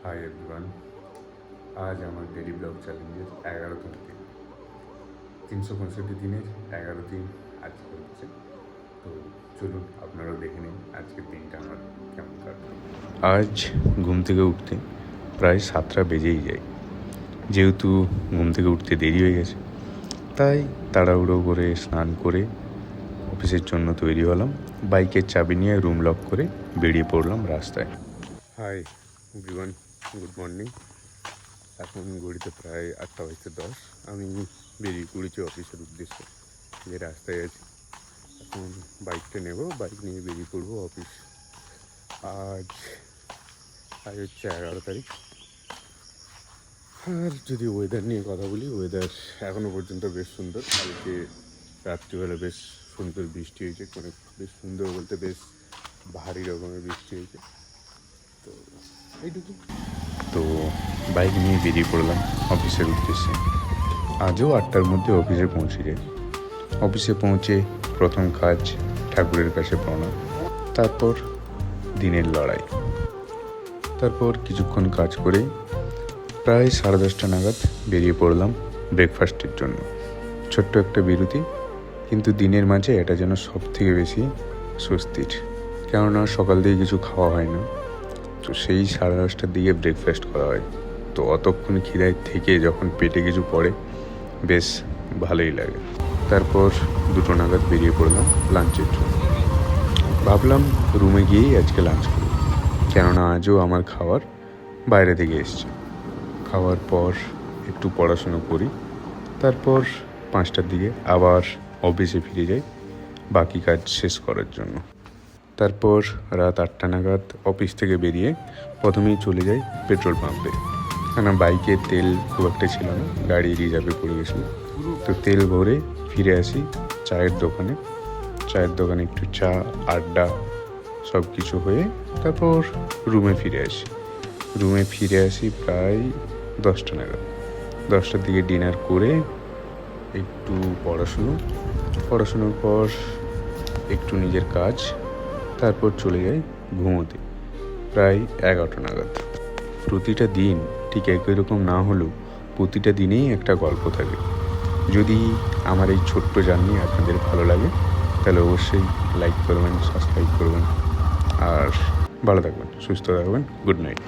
Hi everyone, আজ আমার daily blog চ্যালেঞ্জের 11তম দিন। 365 দিনের 11 দিন আজকে হচ্ছে। তো চলুন আপনারাও দেখে নিন আজকের দিনটা আমার কেমন কাটলো। আজ ঘুম থেকে উঠতে প্রায় 7টা বেজেই যায়। যেহেতু ঘুম থেকে উঠতে দেরি হয়ে গেছে, তাই তাড়াহুড়ো করে স্নান করে অফিসের জন্য তৈরি হলাম। বাইকের চাবি নিয়ে রুম লক করে বেরিয়ে পড়লাম রাস্তায়। Hi everyone, good morning. এখন ঘড়িতে প্রায় 8:10। আমি বেরিয়ে পড়েছি অফিসের উদ্দেশ্যে। যে রাস্তায় আছি, এখন বাইকটা নেব, বাইক নিয়ে বেরিয়ে পড়বো অফিস। আজ হচ্ছে 11 তারিখ। আর যদি ওয়েদার নিয়ে কথা বলি, ওয়েদার এখনও পর্যন্ত বেশ সুন্দর। কালকে রাত্রিবেলা বেশ সুন্দর বৃষ্টি হয়েছে, মানে বেশ সুন্দর বলতে বেশ ভারী রকমের বৃষ্টি হয়েছে। তো এইটুকু। তো বাইক নিয়ে বেরিয়ে পড়লাম অফিসের উদ্দেশ্যে। আজও 8টার মধ্যে অফিসে পৌঁছে যাই। অফিসে পৌঁছে প্রথম কাজ ঠাকুরের কাছে প্রণাম, তারপর দিনের লড়াই। তারপর কিছুক্ষণ কাজ করে প্রায় 10:30 নাগাদ বেরিয়ে পড়লাম ব্রেকফাস্টের জন্য। ছোট্ট একটা বিরতি, কিন্তু দিনের মাঝে এটা যেন সব থেকে বেশি স্বস্তির, কেননা সকাল দিয়ে কিছু খাওয়া হয় না। তো সেই 10:30টার দিকে ব্রেকফাস্ট করা হয়। তো অতক্ষণ খিদায় থেকে যখন পেটে কিছু পড়ে বেশ ভালোই লাগে। তারপর 2টো নাগাদ বেরিয়ে পড়লাম লাঞ্চের জন্য। ভাবলাম রুমে গিয়েই আজকে লাঞ্চ করি, কেননা আজও আমার খাবার বাইরে থেকে এসছে। খাওয়ার পর একটু পড়াশুনো করি, তারপর 5টার দিকে আবার অফিসে ফিরে যাই বাকি কাজ শেষ করার জন্য। তারপর রাত 8টা নাগাদ অফিস থেকে বেরিয়ে প্রথমেই চলে যাই পেট্রোল পাম্পে, কেননা বাইকে তেল খুব একটা ছিল না, গাড়ি রিজার্ভে পড়ে গেছিলো। তো তেল ভরে ফিরে আসি চায়ের দোকানে। চায়ের দোকানে একটু চা, আড্ডা সব কিছু হয়ে তারপর রুমে ফিরে আসি প্রায় 10টা নাগাদ। 10টার দিকে ডিনার করে একটু পড়াশুনোর পর একটু নিজের কাজ, তারপর চলে যাই ঘুমোতে প্রায় 11টা নাগাদ। প্রতিটা দিন ঠিক একই রকম না হলেও প্রতিটা দিনেই একটা গল্প থাকে। যদি আমার এই ছোট্ট জার্নি আপনাদের ভালো লাগে, তাহলে অবশ্যই লাইক করবেন, সাবস্ক্রাইব করবেন, আর ভালো থাকবেন, সুস্থ থাকবেন। Good night.